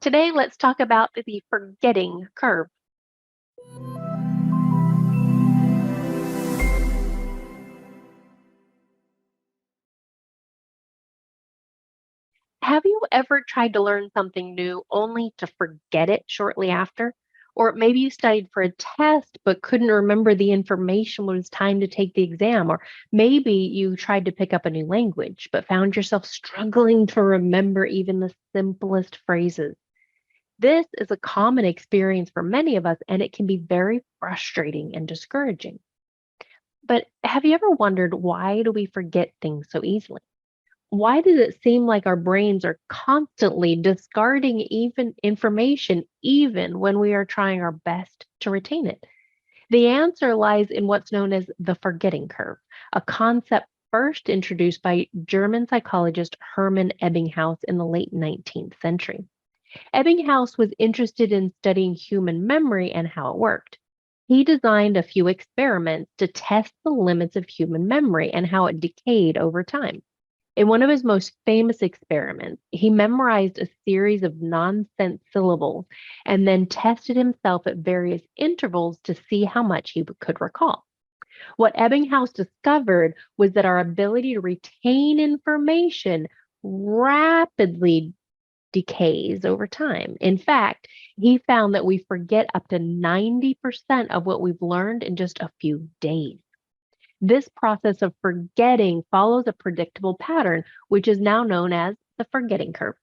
Today, let's talk about the forgetting curve. Have you ever tried to learn something new only to forget it shortly after? Or maybe you studied for a test but couldn't remember the information when it was time to take the exam. Or maybe you tried to pick up a new language but found yourself struggling to remember even the simplest phrases. This is a common experience for many of us, and it can be very frustrating and discouraging. But have you ever wondered, why do we forget things so easily? Why does it seem like our brains are constantly discarding even information, even when we are trying our best to retain it? The answer lies in what's known as the forgetting curve, a concept first introduced by German psychologist Hermann Ebbinghaus in the late 19th century. Ebbinghaus was interested in studying human memory and how it worked. He designed a few experiments to test the limits of human memory and how it decayed over time. In one of his most famous experiments, he memorized a series of nonsense syllables and then tested himself at various intervals to see how much he could recall. What Ebbinghaus discovered was that our ability to retain information rapidly decays over time. In fact, he found that we forget up to 90% of what we've learned in just a few days. This process of forgetting follows a predictable pattern, which is now known as the forgetting curve.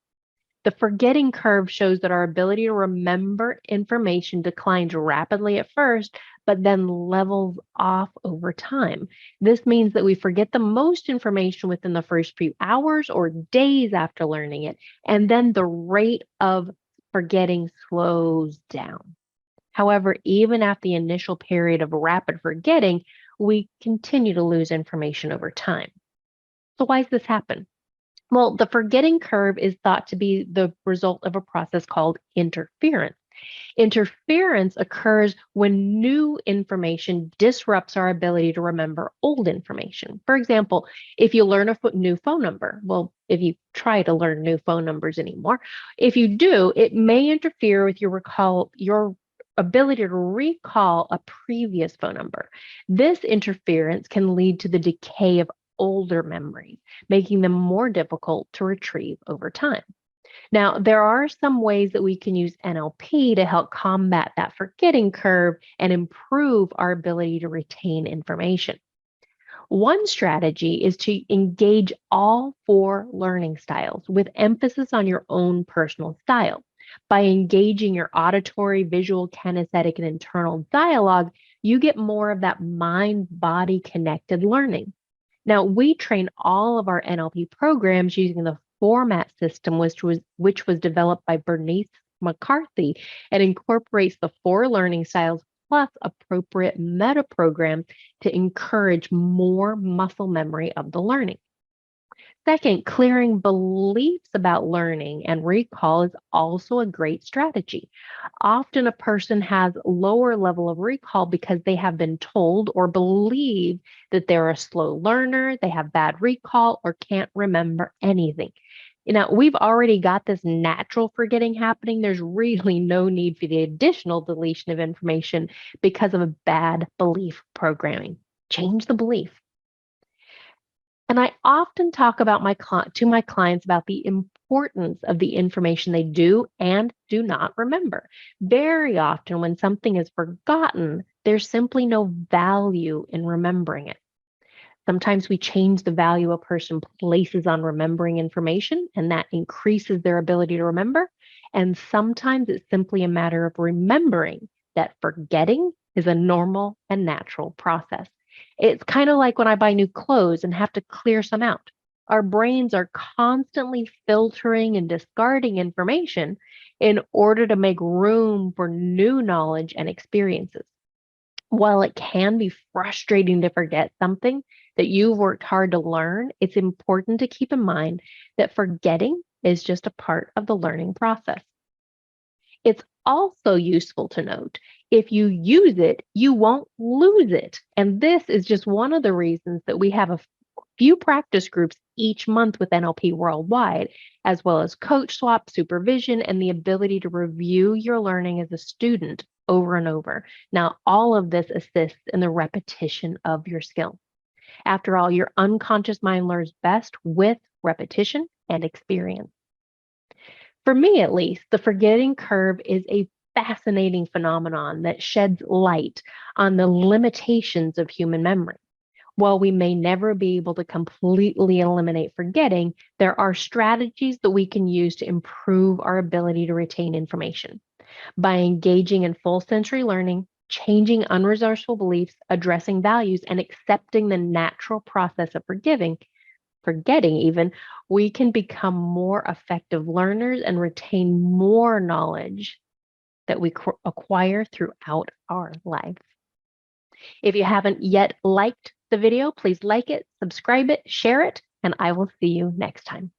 The forgetting curve shows that our ability to remember information declines rapidly at first, but then levels off over time. This means that we forget the most information within the first few hours or days after learning it, and then the rate of forgetting slows down. However, even at the initial period of rapid forgetting, we continue to lose information over time. So, why does this happen? Well, the forgetting curve is thought to be the result of a process called interference. Interference occurs when new information disrupts our ability to remember old information. For example, if you learn a new phone number, well, if you try to learn new phone numbers anymore, if you do, it may interfere with your ability to recall a previous phone number. This interference can lead to the decay of older memories, making them more difficult to retrieve over time. Now, there are some ways that we can use NLP to help combat that forgetting curve and improve our ability to retain information. One strategy is to engage all four learning styles with emphasis on your own personal style. By engaging your auditory, visual, kinesthetic, and internal dialogue, you get more of that mind body connected learning. Now, we train all of our NLP programs using the format system, which was developed by Bernice McCarthy and incorporates the four learning styles plus appropriate meta programs to encourage more muscle memory of the learning. Second, clearing beliefs about learning and recall is also a great strategy. Often a person has lower level of recall because they have been told or believe that they're a slow learner, they have bad recall, or can't remember anything. We've already got this natural forgetting happening. There's really no need for the additional deletion of information because of a bad belief programming. Change the belief. And I often talk about to my clients about the importance of the information they do and do not remember. Very often, when something is forgotten, there's simply no value in remembering it. Sometimes we change the value a person places on remembering information, and that increases their ability to remember. And sometimes it's simply a matter of remembering that forgetting is a normal and natural process. It's kind of like when I buy new clothes and have to clear some out. Our brains are constantly filtering and discarding information in order to make room for new knowledge and experiences. While it can be frustrating to forget something that you've worked hard to learn, it's important to keep in mind that forgetting is just a part of the learning process. It's also useful to note, if you use it, you won't lose it. And this is just one of the reasons that we have few practice groups each month with NLP Worldwide, as well as coach swap, supervision, and the ability to review your learning as a student over and over. Now, all of this assists in the repetition of your skill. After all, your unconscious mind learns best with repetition and experience. For me, at least, the forgetting curve is a fascinating phenomenon that sheds light on the limitations of human memory. While we may never be able to completely eliminate forgetting, there are strategies that we can use to improve our ability to retain information. By engaging in full sensory learning, changing unresourceful beliefs, addressing values, and accepting the natural process of forgetting even, we can become more effective learners and retain more knowledge that we acquire throughout our life. If you haven't yet liked the video, please like it, subscribe it, share it, and I will see you next time.